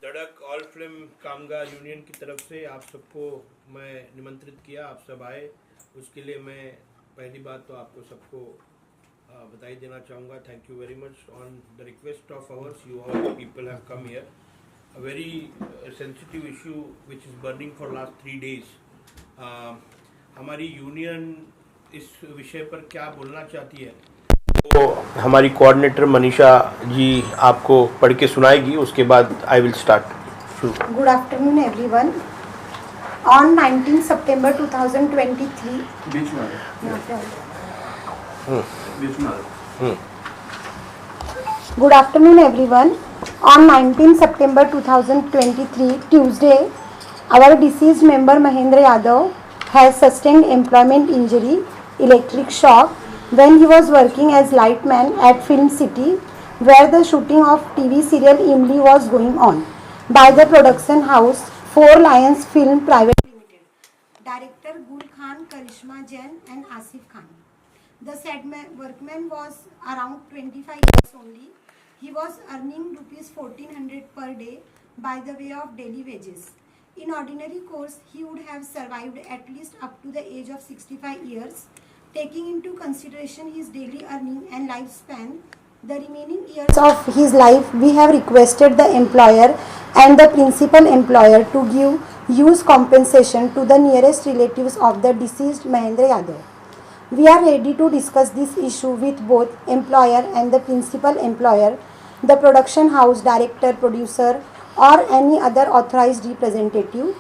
लड़क all film कामगार union की तरफ से आप सबको मैं निमंत्रित किया, आप सब आए, उसके लिए मैं पहली बात तो आपको सबको बधाई देना चाहूँगा. Thank you very much. On the request of hours you all people have come here. A very sensitive issue which is burning for last 3 days. हमारी यूनियन इस विषय पर क्या बोलना चाहती है तो हमारी कोऑर्डिनेटर मनीषा जी आपको पढ़ के सुनाएगी, उसके बाद I will start. Good afternoon everyone. On 19 September 2023. बीच में Good afternoon everyone. On 19 September 2023, Tuesday, our deceased member Mahendra Yadav has sustained employment injury, electric shock, when he was working as lightman at Film City, where the shooting of TV serial Imli was going on by the production house Four Lions Film Private Limited. Director Gul Khan, Karishma Jain and Asif Khan. The said workman was around 25 years only. He was earning rupees 1400 per day by the way of daily wages. In ordinary course, he would have survived at least up to the age of 65 years. Taking into consideration his daily earning and lifespan, the remaining years of his life, we have requested the employer and the principal employer to give use compensation to the nearest relatives of the deceased Mahendra Yadav. We are ready to discuss this issue with both employer and the principal employer, the production house director, producer or any other authorized representative,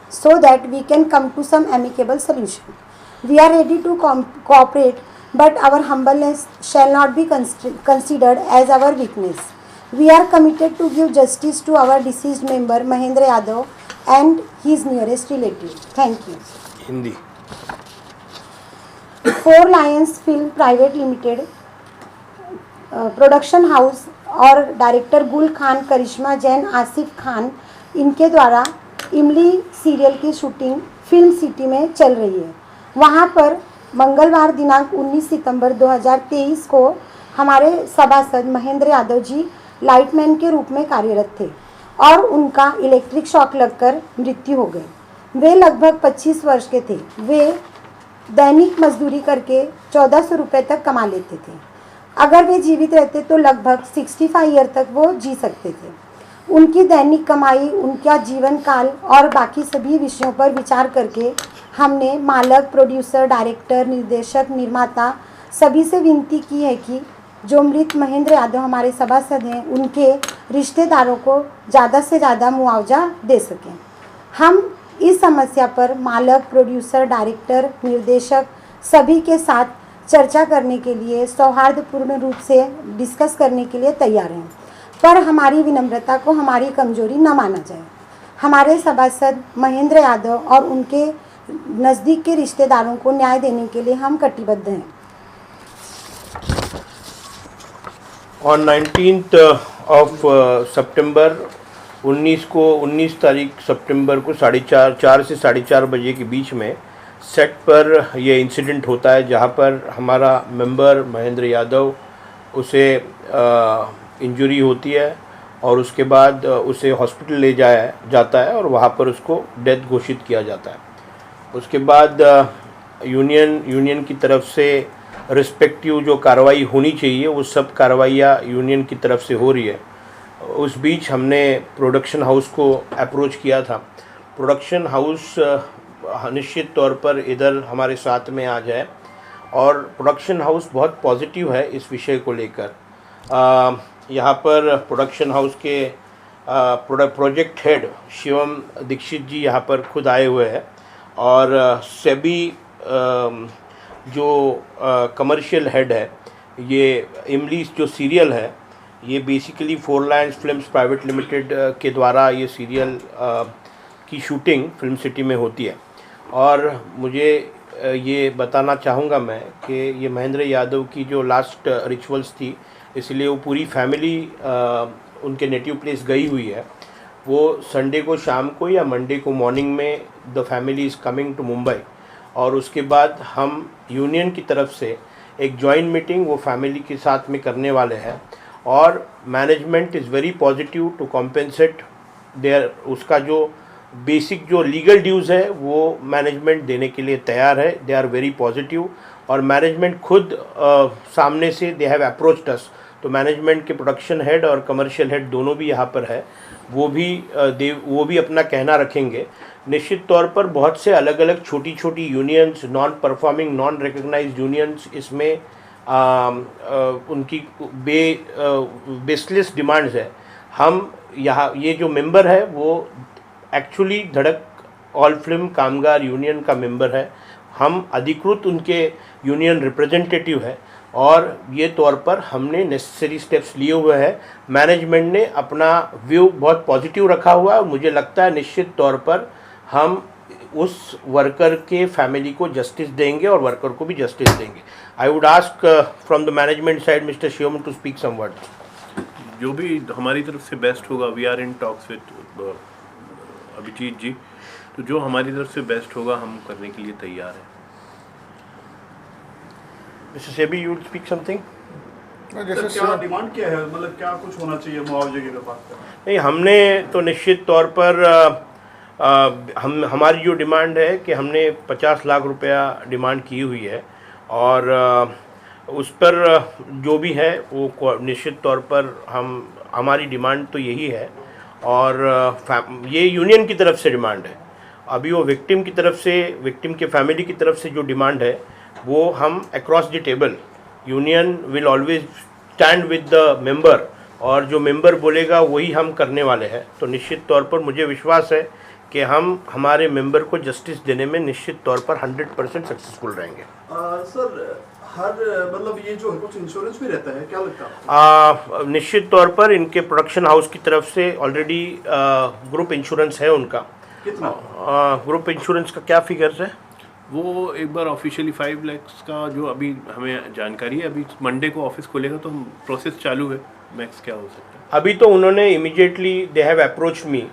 so that we can come to some amicable solution. We are ready to cooperate, but our humbleness shall not be considered as our weakness. We are committed to give justice to our deceased member Mahendra Yadav and his nearest relative. Thank you. Hindi. Four Lions Film Private Limited, production house और director गुल खान, करिश्मा जैन, आसिफ खान, इनके द्वारा इमली serial की shooting film city में चल रही है. वहाँ पर मंगलवार दिनांक 19 सितंबर 2023 को हमारे सभासद महेंद्र यादव जी लाइटमैन के रूप में कार्यरत थे और उनका इलेक्ट्रिक शॉक लगकर मृत्यु हो गई. वे लगभग 25 वर्ष के थे. वे दैनिक मजदूरी करके 1400 रुपये तक कमा लेते थे. अगर वे जीवित रहते तो लगभग 65 ईयर तक वो जी सकते थे. उनकी दैनिक कमाई, उनका जीवन काल और बाकी सभी विषयों पर विचार करके हमने मालक, प्रोड्यूसर, डायरेक्टर, निर्देशक, निर्माता सभी से विनती की है कि जो मृत महेंद्र यादव हमारे सभासद हैं, उनके रिश्तेदारों को ज़्यादा से ज़्यादा मुआवजा दे सकें. हम इस समस्या पर मालक, प्रोड्यूसर, डायरेक्टर, निर्देशक सभी के साथ चर्चा करने के लिए, सौहार्दपूर्ण रूप से डिस्कस करने के लिए तैयार हैं, पर हमारी विनम्रता को हमारी कमजोरी न माना जाए. हमारे सभासद महेंद्र यादव और उनके नज़दीक के रिश्तेदारों को न्याय देने के लिए हम कटिबद्ध हैं. ऑन 19th of September 19 तारीख सितंबर को 4:30 से 4:30 बजे के बीच में सेट पर यह इंसिडेंट होता है, जहां पर हमारा मेंबर महेंद्र यादव उसे इंजरी होती है और उसके बाद उसे हॉस्पिटल ले जाया जाता है और वहां पर उसको डेथ घोषित किया जाता है. उसके बाद यूनियन की तरफ से रिस्पेक्टिव जो कार्रवाई होनी चाहिए वो सब कार्रवाइयाँ यूनियन की तरफ से हो रही है. उस बीच हमने प्रोडक्शन हाउस को अप्रोच किया था. प्रोडक्शन हाउस निश्चित तौर पर इधर हमारे साथ में आ जाए और प्रोडक्शन हाउस बहुत पॉजिटिव है इस विषय को लेकर. यहाँ पर प्रोडक्शन हाउस के प्रोजेक्ट हेड शिवम दीक्षित जी यहाँ पर खुद आए हुए हैं और सेबी जो कमर्शियल हेड है, ये इमली जो सीरियल है, ये basically four Lions films private limited के द्वारा ये सीरियल की शूटिंग फिल्म सिटी में होती है. और मुझे ये बताना चाहूँगा मैं कि ये महेंद्र यादव की जो लास्ट रिचुअल्स थी, इसलिए वो पूरी फैमिली उनके नेटिव प्लेस गई हुई है. वो संडे को शाम को या मंडे को मॉर्निंग में the family is coming to Mumbai और उसके बाद हम यूनियन की तरफ से एक जॉइंट मीटिंग वो फैमिली के साथ में करने वाले हैं और management is very positive to compensate their उसका जो बेसिक जो लीगल ड्यूज़ है वो मैनेजमेंट देने के लिए तैयार है। दे आर वेरी पॉजिटिव और मैनेजमेंट खुद सामने से दे हैव अप्रोच्ड अस। तो मैनेजमेंट के प्रोडक्शन हेड और कमर्शियल हेड दोनों भी यहाँ पर है, वो भी अपना कहना रखेंगे। निश्चित तौर पर बहुत से अलग अलग छोटी छोटी unions, non performing, non recognized unions इसमें उनकी बेसलेस डिमांड्स है। हम यहाँ ये जो मेंबर है वो एक्चुअली धड़क ऑल फिल्म कामगार यूनियन का मेंबर है। हम अधिकृत उनके यूनियन रिप्रेजेंटेटिव है और ये तौर पर हमने नेसेसरी स्टेप्स लिए हुए हैं। मैनेजमेंट ने अपना व्यू बहुत पॉजिटिव रखा हुआ है। मुझे लगता है निश्चित तौर पर हम उस वर्कर के फैमिली को जस्टिस देंगे और वर्कर को भी जस्टिस देंगे। I would ask from the management side mister Shivam to speak some words. जो भी हमारी तरफ से बेस्ट होगा, we are in talks with Abhijit ji, तो जो हमारी तरफ से बेस्ट होगा हम करने के लिए तैयार हैं। Mister SEBI, you will speak something? Sir, क्या डिमांड क्या है, मतलब क्या कुछ होना चाहिए मुआवजे की बात कर? नहीं, हमने तो निश्चित तौर पर हमारी जो डिमांड है कि हमने 50 लाख रुपया डिमांड की हुई है और उस पर जो भी है वो निश्चित तौर पर हमारी डिमांड तो यही है और ये यूनियन की तरफ से डिमांड है। अभी वो विक्टिम की तरफ से, विक्टिम के फैमिली की तरफ से जो डिमांड है वो हम across the table, union will always stand with the member और जो मेंबर बोलेगा वही हम करने वाले हैं। तो निश्चित तौर पर मुझे विश्वास है कि हम हमारे मेंबर को जस्टिस देने में निश्चित तौर पर 100% सक्सेसफुल रहेंगे। सर, हर मतलब ये जो है कुछ इंश्योरेंस भी रहता है, क्या लगता है आपको? निश्चित तौर पर इनके प्रोडक्शन हाउस की तरफ से ऑलरेडी ग्रुप इंश्योरेंस है उनका। कितना? ग्रुप इंश्योरेंस का क्या फिगर्स है? वो एक बार ऑफिशियली 5 लाख का जो अभी हमें जानकारी है, अभी मंडे को ऑफिस खोलेगा तो हम प्रोसेस चालू है, मैक्स क्या हो सकता है। अभी तो उन्होंने immediately they have approach me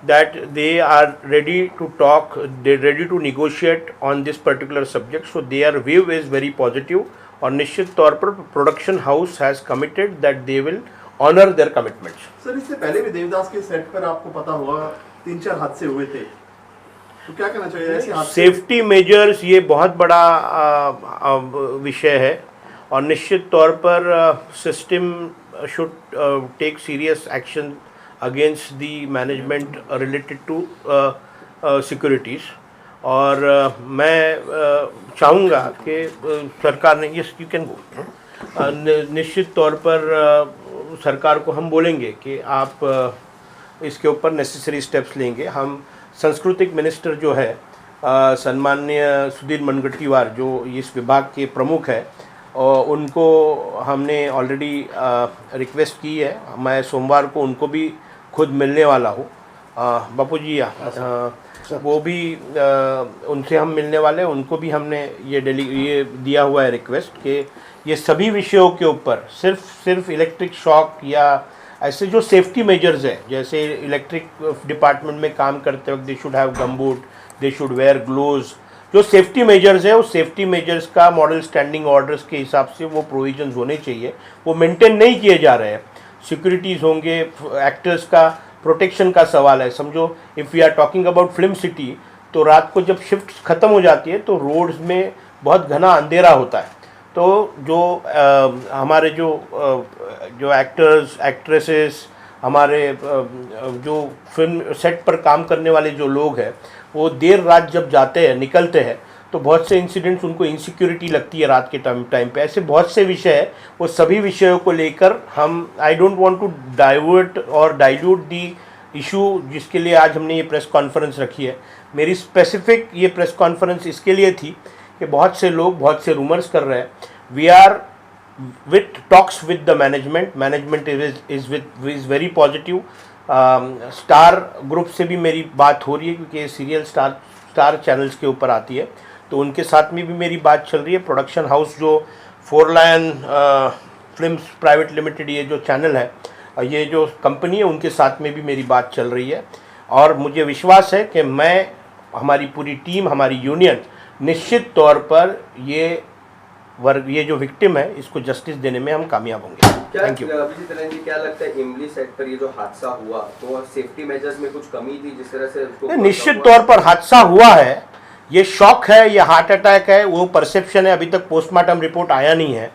that they are ready to talk, they're ready to negotiate on this particular subject, so their view is very positive और निश्चित तौर पर production house has committed that they will honour their commitments. Sir, इससे पहले भी देवदास के set पर आपको पता होगा 3-4 हादसे हुए थे, तो क्या कहना चाहिए ऐसे हादसे? सेफ्टी मेजर्स ये बहुत बड़ा विषय है और निश्चित तौर पर system should take serious action against the management related to securities और मैं चाहूँगा कि सरकार ने यस यू कैन गो, निश्चित तौर पर सरकार को हम बोलेंगे कि आप इसके ऊपर नेसेसरी स्टेप्स लेंगे। हम सांस्कृतिक मिनिस्टर जो है सम्माननीय सुधीर मुनगंटीवार जो इस विभाग के प्रमुख है और उनको हमने ऑलरेडी रिक्वेस्ट की है। मैं सोमवार को उनको भी खुद मिलने वाला हूँ। बापू जी वो भी उनसे हम मिलने वाले हैं। उनको भी हमने ये दिया हुआ है रिक्वेस्ट कि ये सभी विषयों के ऊपर सिर्फ इलेक्ट्रिक शॉक या ऐसे जो सेफ्टी मेजर्स है, जैसे इलेक्ट्रिक डिपार्टमेंट में काम करते वक्त they should have gumboot, they should wear gloves, जो सेफ्टी मेजर्स है उस सेफ्टी मेजर्स का मॉडल स्टैंडिंग ऑर्डर्स के हिसाब से वो प्रोविजंस होने चाहिए, वो मेंटेन नहीं किए जा रहे हैं। सिक्योरिटीज़ होंगे, एक्टर्स का प्रोटेक्शन का सवाल है। समझो if we are talking about film city, तो रात को जब शिफ्ट ख़त्म हो जाती है तो रोड्स में बहुत घना अंधेरा होता है। तो जो हमारे जो एक्टर्स एक्ट्रेसेस, हमारे जो फिल्म सेट पर काम करने वाले जो लोग हैं, वो देर रात जब जाते हैं, निकलते हैं, तो बहुत से इंसिडेंट्स उनको इनसिक्योरिटी लगती है रात के टाइम पे। ऐसे बहुत से विषय है, वो सभी विषयों को लेकर हम I don't want to divert और डाइल्यूट दी इशू, जिसके लिए आज हमने ये प्रेस कॉन्फ्रेंस रखी है। मेरी स्पेसिफिक ये प्रेस कॉन्फ्रेंस इसके लिए थी कि बहुत से लोग बहुत से रूमर्स कर रहे हैं। We are with talks with the management is very positive. Star group से भी मेरी बात हो रही है क्योंकि ये सीरियल स्टार चैनल्स के ऊपर आती है, तो उनके साथ में भी मेरी बात चल रही है। प्रोडक्शन हाउस जो 4 लायन फिल्म्स प्राइवेट लिमिटेड, ये जो चैनल है, ये जो कंपनी है, उनके साथ में भी मेरी बात चल रही है और मुझे विश्वास है कि मैं, हमारी पूरी टीम, हमारी यूनियन निश्चित तौर पर ये वर्ग, ये जो विक्टिम है, इसको जस्टिस देने में हम कामयाब होंगे। क्या थैंक यू। अभिजीत रंजन जी, क्या लगता है इमली सेट पर ये जो हादसा हुआ तो सेफ्टी मेजर्स में कुछ कमी थी जिस तरह से उसको नहीं, निश्चित तौर पर हादसा हुआ है, ये शॉक है, ये हार्ट अटैक है, वो परसेप्शन है। अभी तक पोस्टमार्टम रिपोर्ट आया नहीं है,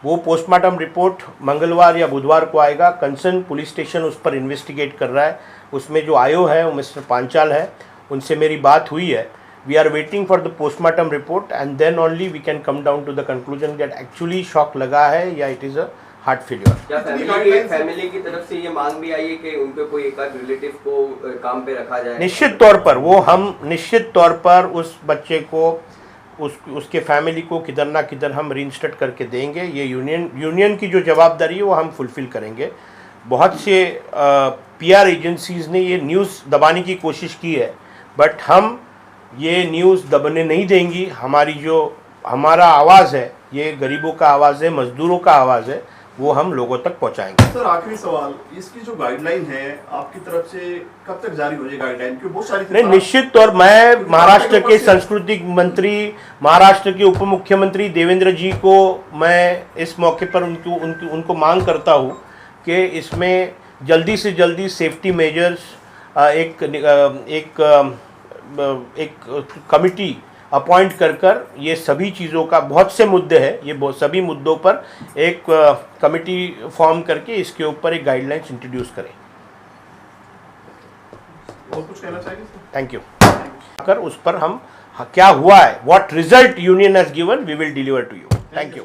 वो पोस्टमार्टम रिपोर्ट मंगलवार या बुधवार को आएगा। कंसर्न पुलिस स्टेशन उस पर इन्वेस्टिगेट कर रहा है। उसमें जो आयो है वो मिस्टर पांचाल है, उनसे मेरी बात हुई है। We are waiting for the postmortem report and then only we can come down to the conclusion that actually shock लगा है या it is a heart failure. क्या फैमिली की तरफ से ये मांग भी आई है कि उनके कोई एक आध रिलेटिव को काम पे रखा जाए? निश्चित तौर पर वो हम निश्चित तौर पर उस बच्चे को, उसके फैमिली को किधर ना किधर हम रीइंस्टेट करके देंगे। ये यूनियन की जो जवाबदारी है वो हम फुलफिल करेंगे। बहुत से पीआर एजेंसीज़ ने ये न्यूज़ दबाने की कोशिश की है, बट हम ये न्यूज़ दबने नहीं देंगी। हमारा आवाज़ है, ये गरीबों का आवाज़ है, मजदूरों का आवाज़ है, वो हम लोगों तक पहुंचाएंगे। सर आखिरी सवाल, इसकी जो गाइडलाइन है आपकी तरफ से कब तक जारी हो जाएगी गाइडलाइन? क्योंकि बहुत सारी नहीं, निश्चित तौर, मैं महाराष्ट्र के सांस्कृतिक मंत्री, महाराष्ट्र के उप मुख्यमंत्री देवेंद्र जी को मैं इस मौके पर उनको मांग करता हूँ कि इसमें जल्दी से जल्दी सेफ्टी मेजर्स, एक कमिटी अपॉइंट कर ये सभी चीज़ों का, बहुत से मुद्दे हैं, ये बहुत सभी मुद्दों पर एक कमिटी फॉर्म करके इसके ऊपर एक गाइडलाइंस इंट्रोड्यूस करें। और कुछ कहना चाहिए? Thank you. कर उस पर हम क्या हुआ है, what result union has given, we will deliver to you. Thank you.